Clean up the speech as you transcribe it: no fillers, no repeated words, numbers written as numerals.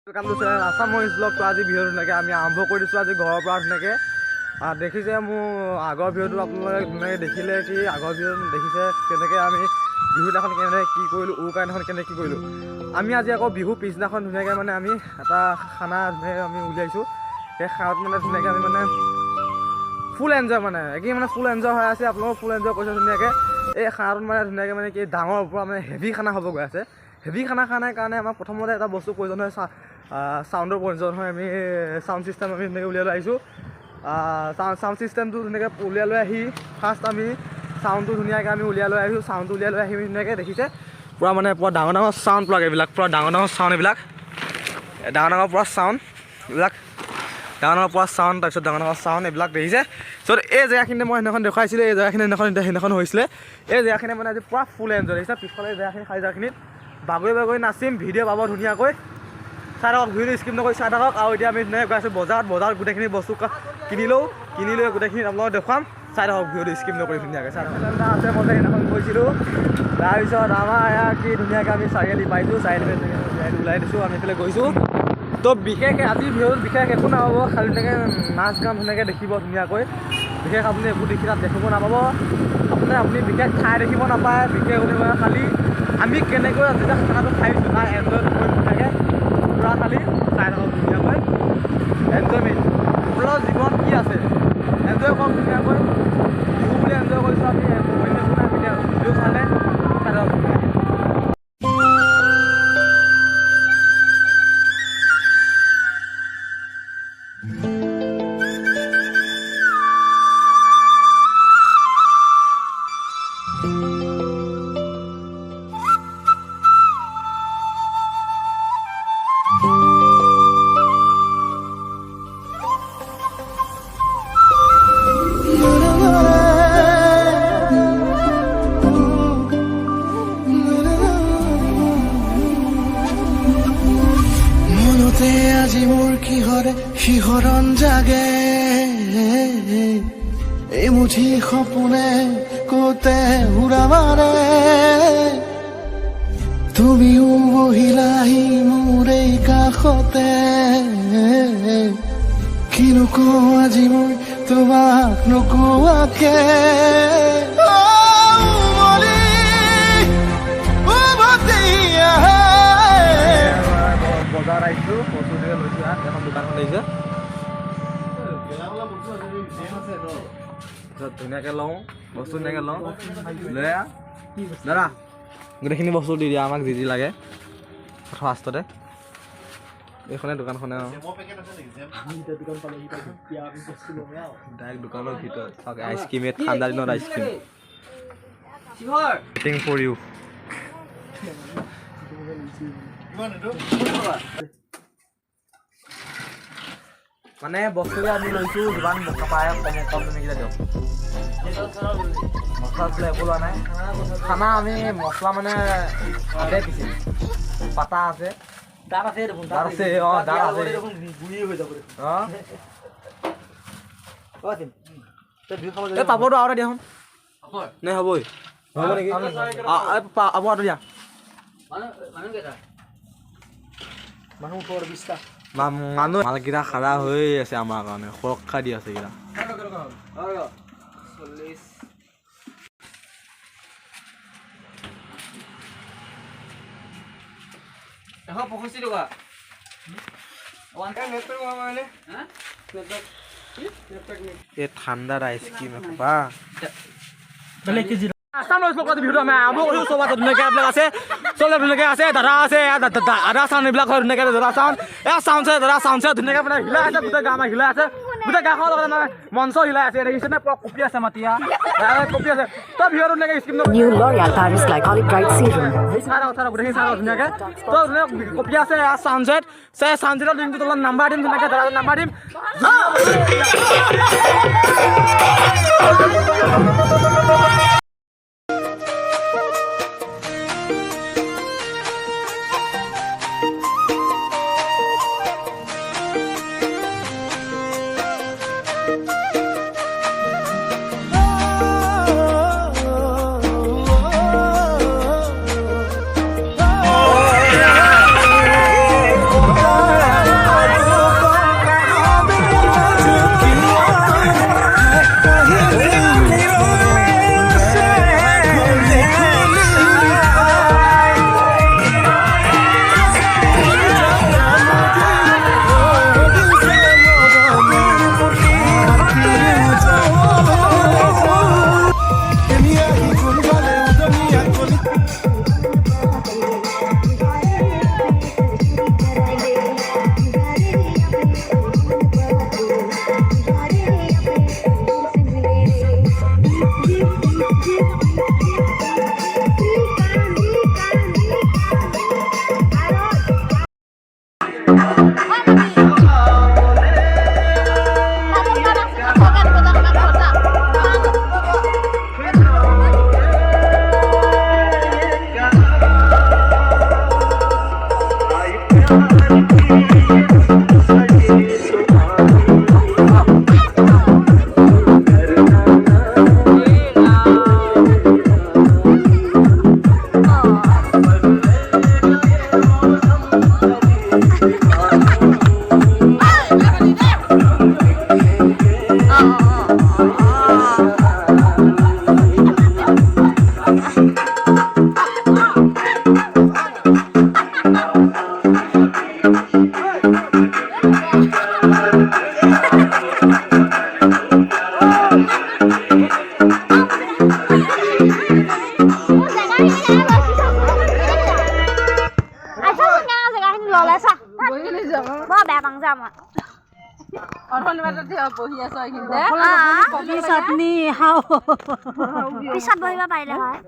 কাম কৰিছে আছাম মহিজ ব্লগটো আজি বিহু ধুনীয়াকৈ আমি আৰম্ভ কৰি দিছোঁ আজি ঘৰৰ পৰা ধুনীয়াকৈ দেখিছে মোৰ আগৰ বিহুটো আপোনালোকে ধুনীয়াকৈ দেখিলে কি আগৰ বিহুত দেখিছে কেনেকৈ আমি বিহুদিনাখন কেনেকৈ কি কৰিলোঁ উৰুকাদিনাখন কেনেকৈ কি কৰিলোঁ আমি আজি আকৌ বিহু পিছদিনাখন ধুনীয়াকৈ মানে আমি এটা খানা ধুনীয়াকৈ আমি উলিয়াইছোঁ সেই খানাত মানে ধুনীয়াকৈ আমি মানে ফুল এনজয় মানে একেই মানে ফুল এনজয় হৈ আছে আপোনালোকক ফুল এনজয় কৰিছে ধুনীয়াকৈ এই খানাটোত মানে ধুনীয়াকৈ মানে কি ডাঙৰ পৰা মানে হেভি খানা হ'ব গৈ আছে হেভি খানা কাৰণে আমাক প্ৰথমতে এটা বস্তু প্ৰয়োজন হয় চাউণ্ডৰ প্ৰয়োজন হয় আমি চাউণ্ড ছিষ্টেম আমি ধুনীয়াকৈ উলিয়াই লৈ আহিছোঁ চাউণ্ড ছিষ্টেমটো ধুনীয়াকৈ উলিয়াই লৈ আহি ফাৰ্ষ্ট আমি চাউণ্ডটো ধুনীয়াকৈ আমি উলিয়াই লৈ আহিছোঁ চাউণ্ডটো উলিয়াই লৈ আহি ধুনীয়াকৈ দেখিছে পূৰা মানে পূৰা ডাঙৰ ডাঙৰ চাউণ্ড প্লাগ এইবিলাক পূৰা ডাঙৰ ডাঙৰ চাউণ্ড এইবিলাক ডাঙৰ ডাঙৰ পূৰা চাউণ্ড এইবিলাক ডাঙৰ ডাঙৰ পূৰা চাউণ্ড তাৰপিছত ডাঙৰ ডাঙৰ চাউণ্ড এইবিলাক দেখিছে চ' এই জেগাখিনিতে মই সেইদিনাখন দেখুৱাইছিলোঁ এই জেগাখিনি সেইদিনাখন হৈছিলে এই জেগাখিনি মানে আজি পূৰা ফুল এনজয় দেখিছে পিছফালে এই জেগাখিনি খাই জেগাখিনিত বাগৰি নাচিম ভিডিঅ' পাব ধুনীয়াকৈ চাই থাকক ভিডিঅ'টো স্কিপ নকৰি চাই থাকক আৰু এতিয়া আমি ধুনীয়াকৈ গৈ আছোঁ বজাৰত গোটেইখিনি বস্তু কিনি লৈ গোটেইখিনি আপোনালোকক দেখুৱাম চাই থাকক ভিডিঅ'টো স্কিপ নকৰি ধুনীয়াকৈ চাই থাকক আছে মই সেইদিনাখন গৈছিলোঁ তাৰপিছত আমাৰ এয়া কি ধুনীয়াকৈ আমি চাৰিআলি পাইছোঁ চাৰিআলি ওলাই দিছোঁ আমি এইফালে গৈছোঁ তো বিশেষ আজি বিহুত বিশেষ একো নাপাব খালি ধুনীয়াকৈ নাচ গান ধুনীয়াকৈ দেখিব ধুনীয়াকৈ বিশেষ আপুনি একো দেখি তাত দেখিব নাপাব আপুনি বিশেষ ঠাই দেখিব নাপায় বিশেষ খালি আমি কেনেকৈ যেতিয়া খানাটো খাইছোঁ তাৰ এনজয় কৰিম ধুনীয়াকৈ পূৰা খালি চাই থাকক ধুনীয়াকৈ এনজয়মেণ্ট আপোনাৰ জীৱন কি আছে এনজয় কৰক ধুনীয়াকৈ বিহু বুলি এনজয় কৰিছোঁ আমি অন্য একো নাই ভিডিঅ' চালে চাই থাকক ধুনীয়াকৈ আজি মোৰ কিহৰে শিহৰণ জাগে এই মুঠি সপোনে কতে উৰা মাৰে তুমিও বহিলাহি মোৰ এই কাষতে কিনো কওঁ আজি মই তোমাক নোকোৱাকে বজাৰ আহিছোঁ বস্তু লৈছোঁ এখন দোকানখন আহিছে ধুনীয়াকৈ লওঁ বস্তু ধুনীয়াকৈ লওঁ লৈ দাদা গোটেইখিনি বস্তু দি দিয়া আমাক যি লাগে ফাৰ্ষ্টতে এইখনে দোকানখনে ডাইৰেক্ট দোকানৰ ভিতৰত চাওক আইচক্ৰীম এই ঠাণ্ডা দিনত আইচক্ৰীম ৱেটিং ফৰ ইউ মানে বস্তুবিলাক আমি লৈছোঁ যিমান পায় কম দামীকেইটা দিয়ক মছলা চছলা একো লোৱা নাই খানা আমি মছলা মানে আদে দিছোঁ পাতা আছে দাঁত আছে দেখোন দাঁত আছে অঁ দাঁত আছে গুড়ি হৈ যাব অঁ এই পাপৰটো আৰু দিয়া নে হ'বই হ'ব নেকি পাব আৰু দিয়া মানুহ মালকেইটা খাৰা হৈ আছে আমাৰ কাৰণে সুৰক্ষা দি আছে এইকেইটা এই ঠাণ্ডাত আইচক্ৰীম এসোপা আছাম মহিজ ব্লগৰ বিহুটো আমি আৰম্ভ কৰিছোঁ চব আছে ধুনীয়াকৈ এইবিলাক আছে চব ধুনীয়াকৈ আছে দাদা আছে দাদা চাউণ্ড এইবিলাক হয় ধুনীয়াকৈ দাদা চাউণ্ড দাদা চাউণ্ড ধুনীয়াকৈ মানে হিলাই আছে গোটেই গা আমাৰ হিলাই আছে গোটেই গাখৰ লগত মানে মঞ্চ হিলাই আছে দেখিছে নে পুৰা কপি আছে মাতিয়া কপি আছে তই বিহুটো ধুনীয়াকৈ scheme New L'Oreal Paris Glycolic Bright Serum. গোটেইখিনি চাই ধুনীয়াকৈ তই ধুনীয়াকৈ কপি আছে চাউণ্ড ছেটৰ লিংকটো তলত নাম্বাৰ দিম ধুনীয়াকৈ দাদা নাম্বাৰ দিম পিছত বহিব পাৰিলে হয়